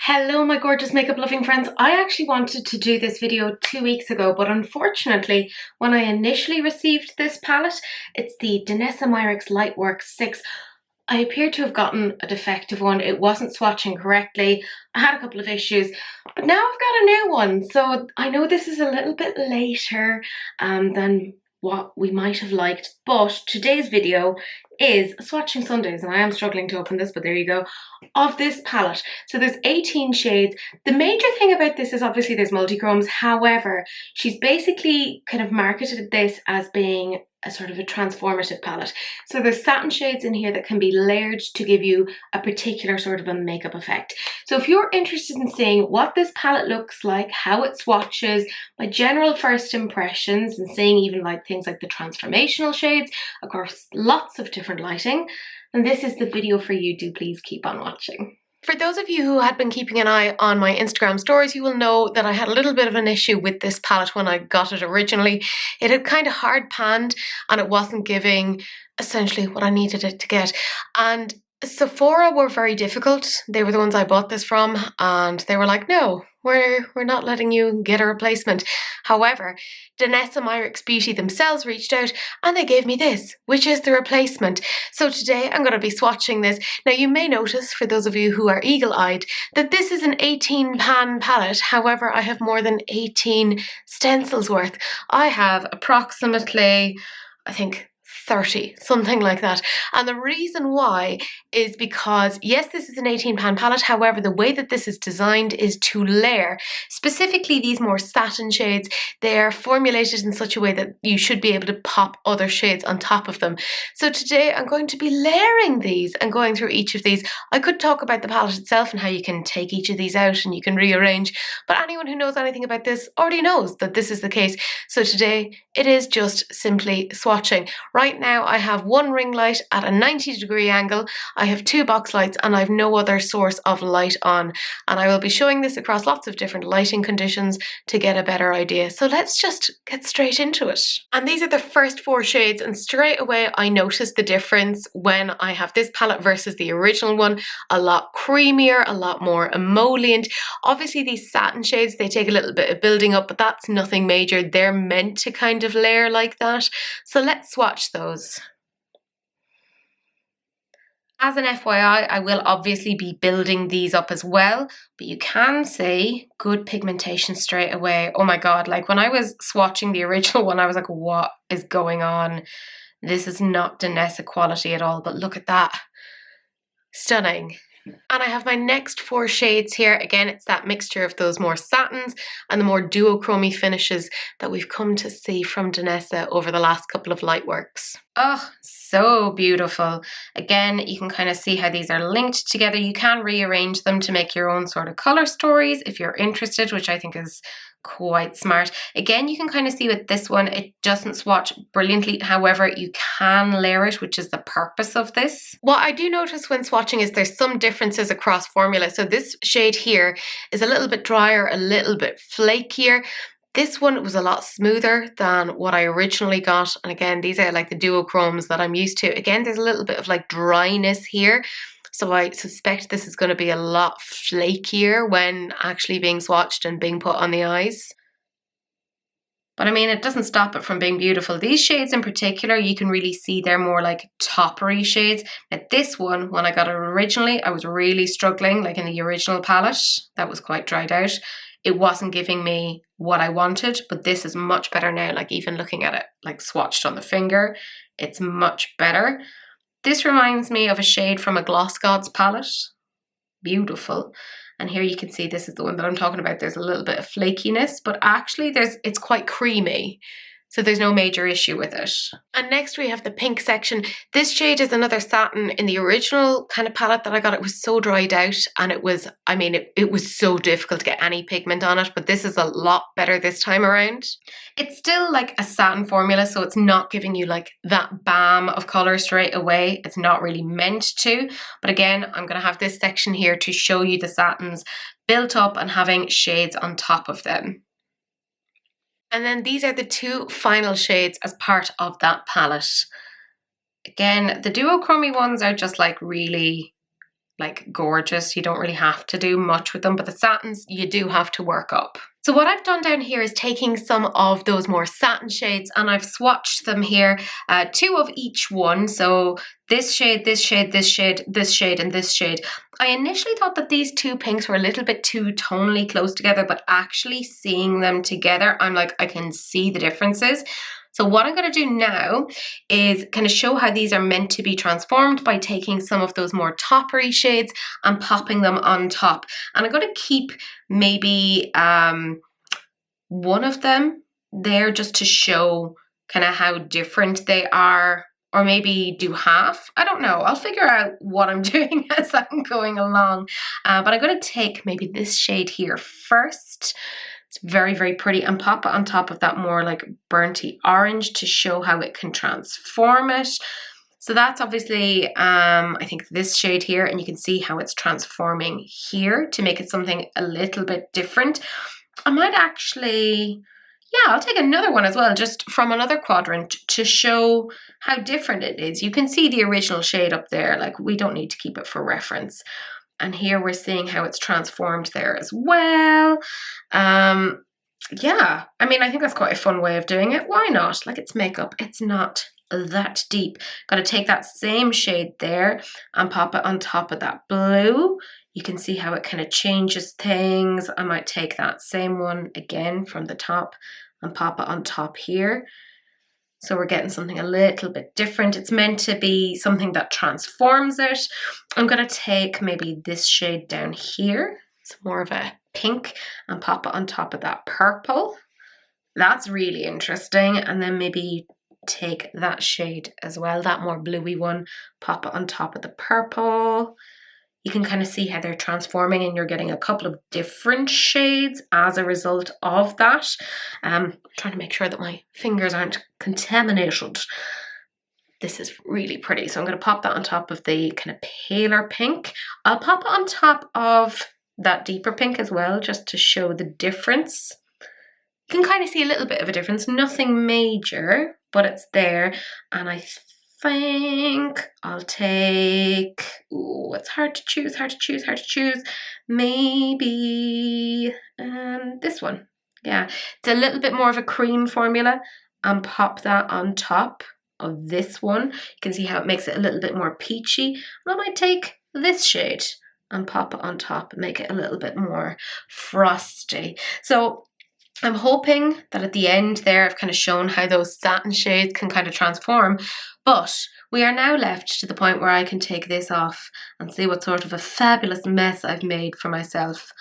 Hello my gorgeous makeup loving friends. I actually wanted to do this video 2 weeks ago, but unfortunately when I initially received this palette, it's the Danessa Myricks Lightworks 6, I appeared to have gotten a defective one. It wasn't swatching correctly. I had a couple of issues, but now I've got a new one. So I know this is a little bit later than what we might have liked, but today's video is swatching Sundays, and I am struggling to open this, but there you go, of this palette. So there's 18 shades. The major thing about this is obviously there's multi-chromes. However, she's basically kind of marketed this as being a sort of a transformative palette. So there's satin shades in here that can be layered to give you a particular sort of a makeup effect. So if you're interested in seeing what this palette looks like, how it swatches, my general first impressions, and seeing even like things like the transformational shades, of course, lots of different lighting, then this is the video for you. Do please keep on watching. For those of you who had been keeping an eye on my Instagram stories, you will know that I had a little bit of an issue with this palette when I got it originally. It had kind of hard panned and it wasn't giving essentially what I needed it to get. And Sephora were very difficult. They were the ones I bought this from, and they were like, no, we're not letting you get a replacement. However, Danessa Myricks Beauty themselves reached out and they gave me this, which is the replacement. So today I'm going to be swatching this. Now you may notice, for those of you who are eagle-eyed, that this is an 18 pan palette. However, I have more than 18 stencils worth. I have approximately, I think, 30, something like that. And the reason why is because, yes, this is an 18 pan palette. However, the way that this is designed is to layer. Specifically, these more satin shades, they are formulated in such a way that you should be able to pop other shades on top of them. So today I'm going to be layering these and going through each of these. I could talk about the palette itself and how you can take each of these out and you can rearrange, but anyone who knows anything about this already knows that this is the case. So today it is just simply swatching. Right now I have one ring light at a 90-degree angle, I have two box lights, and I have no other source of light on. And I will be showing this across lots of different lighting conditions to get a better idea. So let's just get straight into it. And these are the first four shades, and straight away I noticed the difference when I have this palette versus the original one. A lot creamier, a lot more emollient. Obviously these satin shades, they take a little bit of building up, but that's nothing major. They're meant to kind of layer like that. So let's swatch those. As an FYI, I will obviously be building these up as well, but you can see good pigmentation straight away. Oh my God, like when I was swatching the original one, I was like, what is going on? This is not Danessa quality at all, but look at that. Stunning. And I have my next four shades here. Again, it's that mixture of those more satins and the more duochromy finishes that we've come to see from Danessa over the last couple of Lightworks. Oh, so beautiful. Again, you can kind of see how these are linked together. You can rearrange them to make your own sort of color stories if you're interested, which I think is quite smart. Again, you can kind of see with this one, it doesn't swatch brilliantly. However, you can layer it, which is the purpose of this. What I do notice when swatching is there's some differences across formula. So this shade here is a little bit drier, a little bit flakier. This one was a lot smoother than what I originally got. And again, these are like the duochromes that I'm used to. Again, there's a little bit of like dryness here. So I suspect this is going to be a lot flakier when actually being swatched and being put on the eyes. But I mean, it doesn't stop it from being beautiful. These shades in particular, you can really see they're more like toppery shades. Now this one, when I got it originally, I was really struggling, like in the original palette, that was quite dried out. It wasn't giving me what I wanted, but this is much better now. Like even looking at it, like swatched on the finger, it's much better. This reminds me of a shade from a Gloss Gods palette. Beautiful. And here you can see this is the one that I'm talking about. There's a little bit of flakiness, but actually it's quite creamy. So there's no major issue with it. And next we have the pink section. This shade is another satin. In the original kind of palette that I got, it was so dried out and it was, I mean, it was so difficult to get any pigment on it, but this is a lot better this time around. It's still like a satin formula, so it's not giving you like that bam of color straight away. It's not really meant to, but again, I'm gonna have this section here to show you the satins built up and having shades on top of them. And then these are the two final shades as part of that palette. Again, the duochromy ones are just like really like gorgeous. You don't really have to do much with them, but the satins you do have to work up. So what I've done down here is taking some of those more satin shades and I've swatched them here, 2 of each one. So this shade, this shade, this shade, this shade, and this shade. I initially thought that these 2 pinks were a little bit too tonally close together, but actually seeing them together, I'm like, I can see the differences. So what I'm going to do now is kind of show how these are meant to be transformed by taking some of those more toppery shades and popping them on top. And I'm going to keep maybe one of them there just to show kind of how different they are, or maybe do half. I don't know. I'll figure out what I'm doing as I'm going along. But I'm going to take maybe this shade here first. It's very, very pretty, and pop it on top of that more like burnty orange to show how it can transform it. So that's obviously, I think this shade here, and you can see how it's transforming here to make it something a little bit different. I might actually, yeah, I'll take another one as well, just from another quadrant to show how different it is. You can see the original shade up there, like we don't need to keep it for reference. And here we're seeing how it's transformed there as well. Yeah, I mean, I think that's quite a fun way of doing it. Why not? Like, it's makeup. It's not that deep. Got to take that same shade there and pop it on top of that blue. You can see how it kind of changes things. I might take that same one again from the top and pop it on top here. So we're getting something a little bit different. It's meant to be something that transforms it. I'm going to take maybe this shade down here. It's more of a pink, and pop it on top of that purple. That's really interesting. And then maybe take that shade as well, that more bluey one, pop it on top of the purple. You can kind of see how they're transforming, and you're getting a couple of different shades as a result of that. Trying to make sure that my fingers aren't contaminated. This is really pretty. So I'm going to pop that on top of the kind of paler pink. I'll pop it on top of that deeper pink as well, just to show the difference. You can kind of see a little bit of a difference. Nothing major, but it's there. And I think I'll take, ooh, it's hard to choose. Maybe this one. Yeah, it's a little bit more of a cream formula, and pop that on top of this one. You can see how it makes it a little bit more peachy. And I might take this shade and pop it on top and make it a little bit more frosty. So I'm hoping that at the end there I've kind of shown how those satin shades can kind of transform, but we are now left to the point where I can take this off and see what sort of a fabulous mess I've made for myself.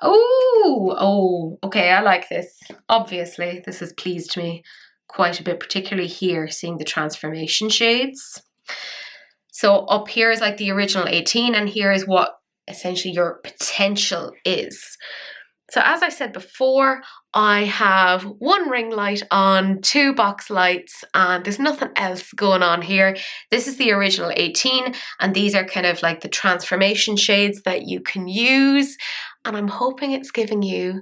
Oh, okay, I like this. Obviously, this has pleased me quite a bit, particularly here, seeing the transformation shades. So up here is like the original 18, and here is what essentially your potential is. So as I said before, I have 1 ring light on, 2 box lights, and there's nothing else going on here. This is the original 18, and these are kind of like the transformation shades that you can use. And I'm hoping it's giving you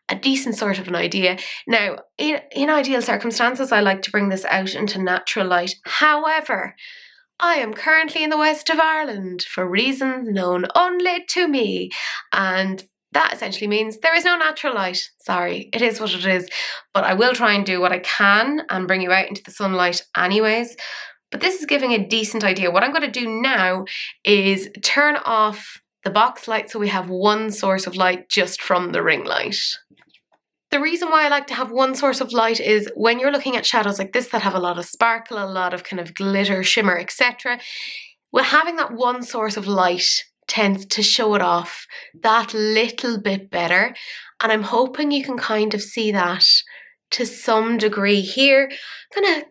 a decent sort of an idea. Now, in ideal circumstances, I like to bring this out into natural light. However, I am currently in the west of Ireland for reasons known only to me, and that essentially means there is no natural light. Sorry, it is what it is, but I will try and do what I can and bring you out into the sunlight anyways. But this is giving a decent idea. What I'm going to do now is turn off the box light so we have 1 source of light just from the ring light. The reason why I like to have 1 source of light is when you're looking at shadows like this that have a lot of sparkle, a lot of kind of glitter, shimmer, etc. Well, having that 1 source of light tends to show it off that little bit better. And I'm hoping you can kind of see that to some degree here. I'm gonna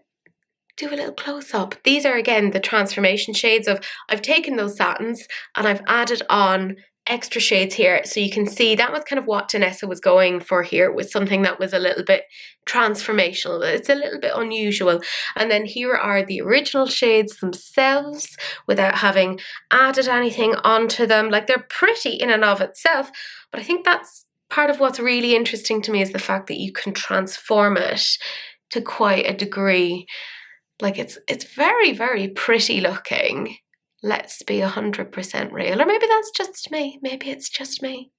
do a little close-up. These are again the transformation shades of, I've taken those satins and I've added on extra shades here, so you can see that was kind of what Danessa was going for here, with something that was a little bit transformational. It's a little bit unusual. And then here are the original shades themselves without having added anything onto them. Like, they're pretty in and of itself, but I think that's part of what's really interesting to me, is the fact that you can transform it to quite a degree. Like, it's very, very pretty looking. Let's be 100% real. Or maybe that's just me. Maybe it's just me.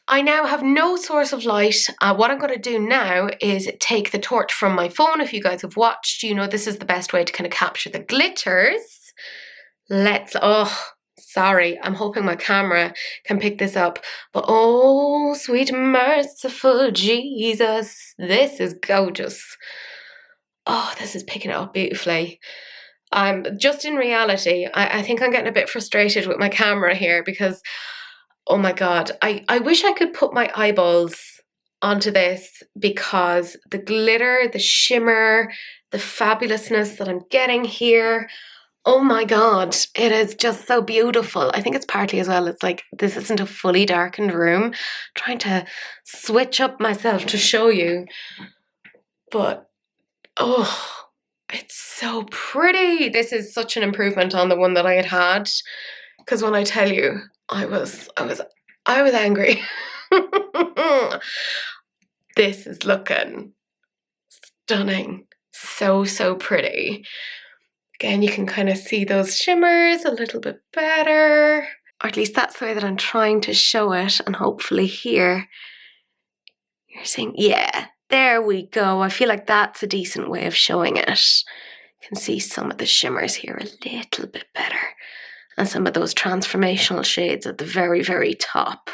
I now have no source of light. What I'm going to do now is take the torch from my phone. If you guys have watched, you know this is the best way to kind of capture the glitters. Sorry, I'm hoping my camera can pick this up. But oh, sweet merciful Jesus, this is gorgeous. Oh, this is picking it up beautifully. Just in reality, I think I'm getting a bit frustrated with my camera here because, oh my God, I wish I could put my eyeballs onto this because the glitter, the shimmer, the fabulousness that I'm getting here, oh my God, it is just so beautiful. I think it's partly as well, it's like this isn't a fully darkened room. I'm trying to switch up myself to show you, but oh, it's so pretty. This is such an improvement on the one that I had because when I tell you, I was angry. This is looking stunning. So pretty. Again, you can kind of see those shimmers a little bit better. Or at least that's the way that I'm trying to show it. And hopefully here, you're seeing, yeah, there we go. I feel like that's a decent way of showing it. You can see some of the shimmers here a little bit better. And some of those transformational shades at the very, very top.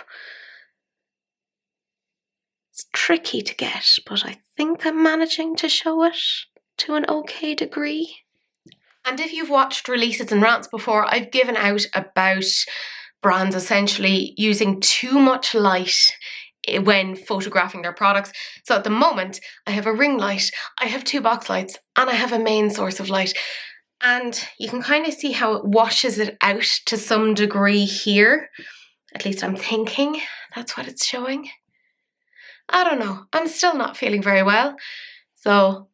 It's tricky to get, but I think I'm managing to show it to an okay degree. And if you've watched releases and rants before, I've given out about brands essentially using too much light when photographing their products. So at the moment, I have a ring light, I have 2 box lights, and I have a main source of light. And you can kind of see how it washes it out to some degree here. At least I'm thinking that's what it's showing. I don't know. I'm still not feeling very well. So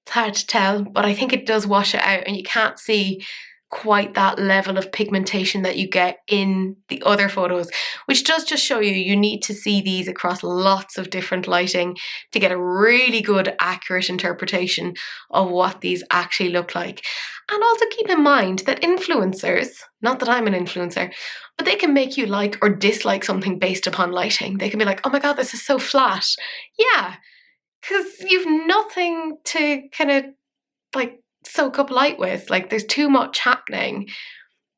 it's hard to tell, but I think it does wash it out and you can't see quite that level of pigmentation that you get in the other photos, which does just show you need to see these across lots of different lighting to get a really good, accurate interpretation of what these actually look like. And also keep in mind that influencers, not that I'm an influencer, but they can make you like or dislike something based upon lighting. They can be like, oh my God, this is so flat. Yeah, because you've nothing to kind of like soak up light with. Like there's too much happening.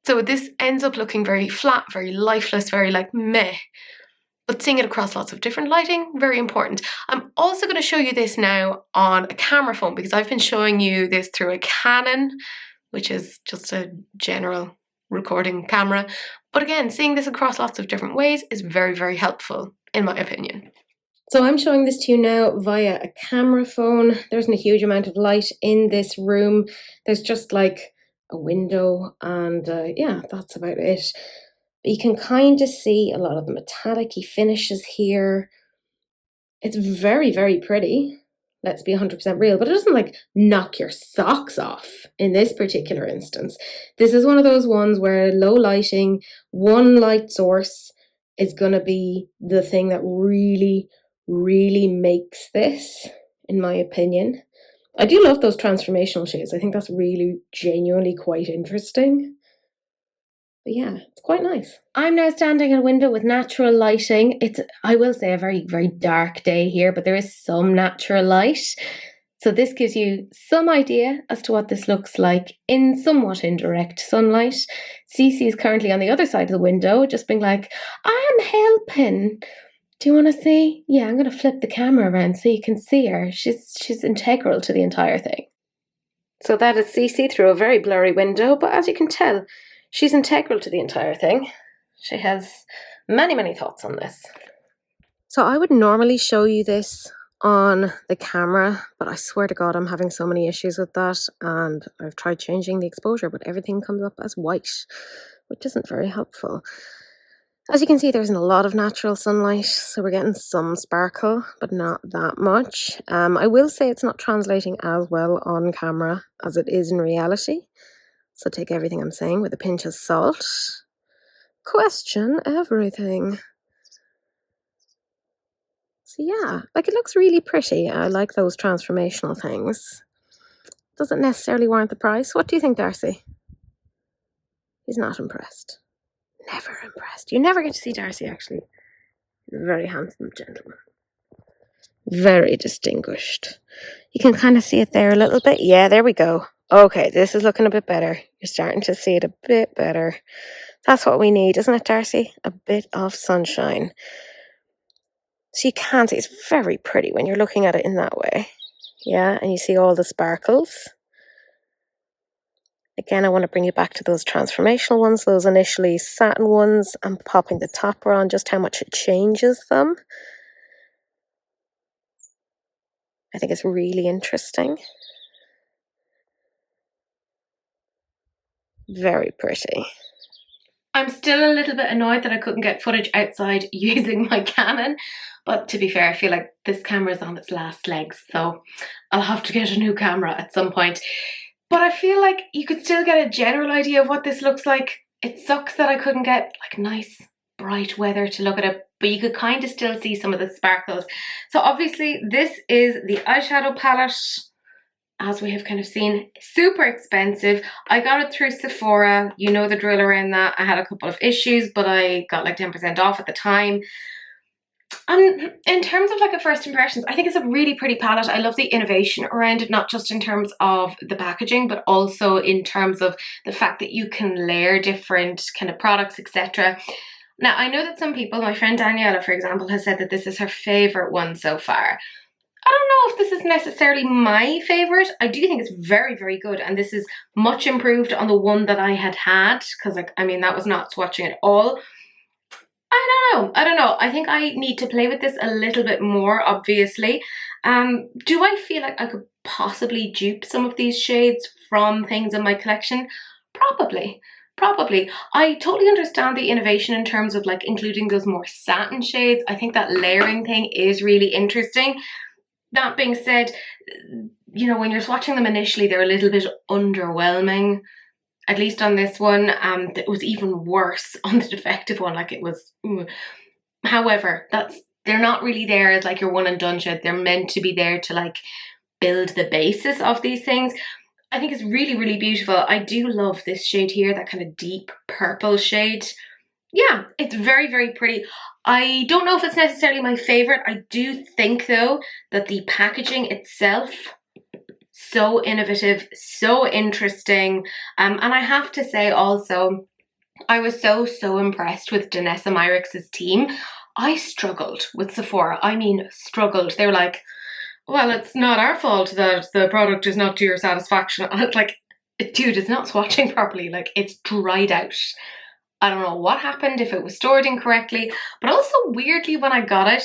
So this ends up looking very flat, very lifeless, very like meh. But seeing it across lots of different lighting, very important. I'm also going to show you this now on a camera phone because I've been showing you this through a Canon, which is just a general recording camera. But again, seeing this across lots of different ways is very, very helpful in my opinion. So I'm showing this to you now via a camera phone. There isn't a huge amount of light in this room. There's just like a window and yeah, that's about it. But you can kind of see a lot of the metallic-y finishes here. It's very, very pretty. Let's be 100% real, but it doesn't like knock your socks off in this particular instance. This is one of those ones where low lighting, one light source is going to be the thing that really makes this, in my opinion. I do love those transformational shades. I think that's really genuinely quite interesting. But yeah, it's quite nice. I'm now standing at a window with natural lighting. It's, I will say, a very, very dark day here, but there is some natural light. So this gives you some idea as to what this looks like in somewhat indirect sunlight. Cece is currently on the other side of the window, just being like, I'm helping. Do you want to see? Yeah, I'm going to flip the camera around so you can see her. She's integral to the entire thing. So that is Cece through a very blurry window, but as you can tell, she's integral to the entire thing. She has many, many thoughts on this. So I would normally show you this on the camera, but I swear to God, I'm having so many issues with that, and I've tried changing the exposure, but everything comes up as white, which isn't very helpful. As you can see, there isn't a lot of natural sunlight, so we're getting some sparkle, but not that much. I will say it's not translating as well on camera as it is in reality, so take everything I'm saying with a pinch of salt. Question everything. So yeah, like it looks really pretty. I like those transformational things. Doesn't necessarily warrant the price. What do you think, Darcy? He's not impressed. Never impressed. You never get to see Darcy, actually. He's a very handsome gentleman. Very distinguished. You can kind of see it there a little bit. Yeah, there we go. Okay, this is looking a bit better. You're starting to see it a bit better. That's what we need, isn't it, Darcy? A bit of sunshine. So you can see it's very pretty when you're looking at it in that way. Yeah, and you see all the sparkles. Again, I want to bring you back to those transformational ones, those initially satin ones. I'm popping the topper on, just how much it changes them. I think it's really interesting. Very pretty. I'm still a little bit annoyed that I couldn't get footage outside using my Canon, but to be fair, I feel like this camera is on its last legs, so I'll have to get a new camera at some point. But I feel like you could still get a general idea of what this looks like. It sucks that I couldn't get like nice bright weather to look at it, but you could kind of still see some of the sparkles. So obviously this is the eyeshadow palette. As we have kind of seen, super expensive. I got it through Sephora. You know the drill around that. I had a couple of issues, but I got like 10% off at the time. And in terms of like a first impressions, I think it's a really pretty palette. I love the innovation around it, not just in terms of the packaging, but also in terms of the fact that you can layer different kind of products, etc. Now, I know that some people, my friend Daniela, for example, has said that this is her favorite one so far. I don't know if this is necessarily my favorite. I do think it's very, very good. And this is much improved on the one that I had, because like, I mean, that was not swatching at all. I don't know. I think I need to play with this a little bit more, obviously. Do I feel like I could possibly dupe some of these shades from things in my collection? Probably. I totally understand the innovation in terms of like including those more satin shades. I think that layering thing is really interesting. That being said, you know, when you're swatching them initially, they're a little bit underwhelming. At least on this one, it was even worse on the defective one. Like it was, however, they're not really there as like your one and done shade. They're meant to be there to like build the basis of these things. I think it's really, really beautiful. I do love this shade here, that kind of deep purple shade. Yeah, it's very, very pretty. I don't know if it's necessarily my favorite. I do think though that the packaging itself, so innovative, so interesting. And I have to say also, I was so impressed with Danessa Myricks' team. I struggled with Sephora. I mean, struggled. They were like, well, it's not our fault that the product is not to your satisfaction. And it's like, dude, it's not swatching properly. Like, it's dried out. I don't know what happened, if it was stored incorrectly, but also weirdly when I got it,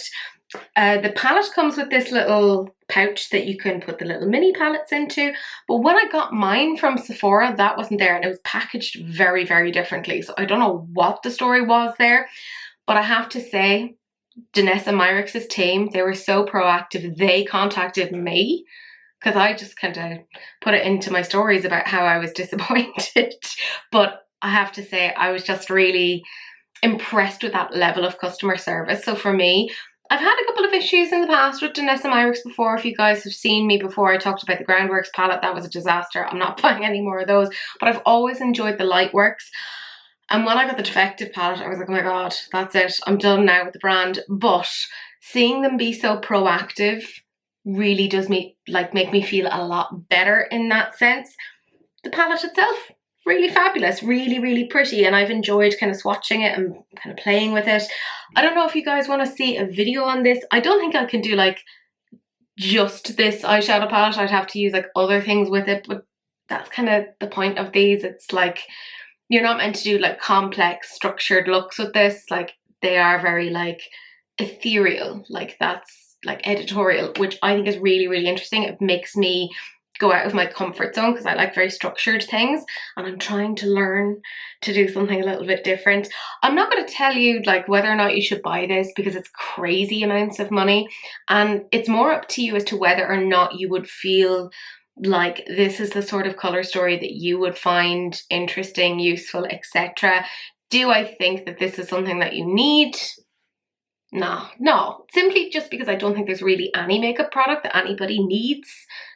the palette comes with this little pouch that you can put the little mini palettes into, but when I got mine from Sephora, that wasn't there and it was packaged very, very differently. So I don't know what the story was there, but I have to say, Danessa Myricks' team, they were so proactive. They contacted me because I just kind of put it into my stories about how I was disappointed, but I have to say I was just really impressed with that level of customer service. So for me, I've had a couple of issues in the past with Danessa Myricks before. If you guys have seen me before, I talked about the Groundworks palette. That was a disaster. I'm not buying any more of those, but I've always enjoyed the Lightworks. And when I got the defective palette, I was like, oh my God, that's it. I'm done now with the brand. But seeing them be so proactive really does make me feel a lot better in that sense. The palette itself, really fabulous, really, really pretty, and I've enjoyed kind of swatching it and kind of playing with it. I don't know if you guys want to see a video on this. I don't think I can do like just this eyeshadow palette. I'd have to use like other things with it, but that's kind of the point of these. It's like you're not meant to do like complex structured looks with this. Like they are very like ethereal, like that's like editorial, which I think is really, really interesting. It makes me go out of my comfort zone because I like very structured things and I'm trying to learn to do something a little bit different. I'm not going to tell you like whether or not you should buy this because it's crazy amounts of money, and it's more up to you as to whether or not you would feel like this is the sort of color story that you would find interesting, useful, etc. Do I think that this is something that you need? No, simply just because I don't think there's really any makeup product that anybody needs.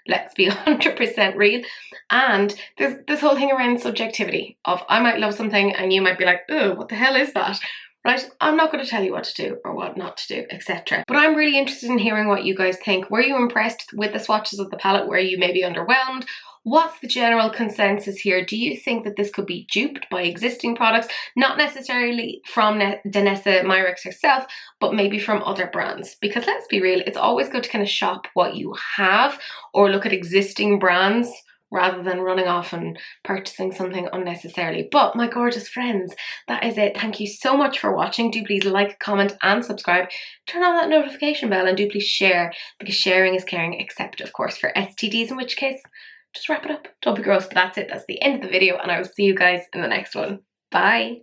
Let's be 100% real. And there's this whole thing around subjectivity of I might love something and you might be like, oh, what the hell is that? Right? I'm not going to tell you what to do or what not to do, etc. But I'm really interested in hearing what you guys think. Were you impressed with the swatches of the palette? Were you maybe underwhelmed? What's the general consensus here? Do you think that this could be duped by existing products? Not necessarily from Danessa Myricks herself, but maybe from other brands. Because let's be real, it's always good to kind of shop what you have or look at existing brands rather than running off and purchasing something unnecessarily. But my gorgeous friends, that is it. Thank you so much for watching. Do please like, comment and subscribe. Turn on that notification bell and do please share, because sharing is caring, except of course for STDs, in which case, just wrap it up. Don't be gross, but that's it. That's the end of the video and I will see you guys in the next one. Bye.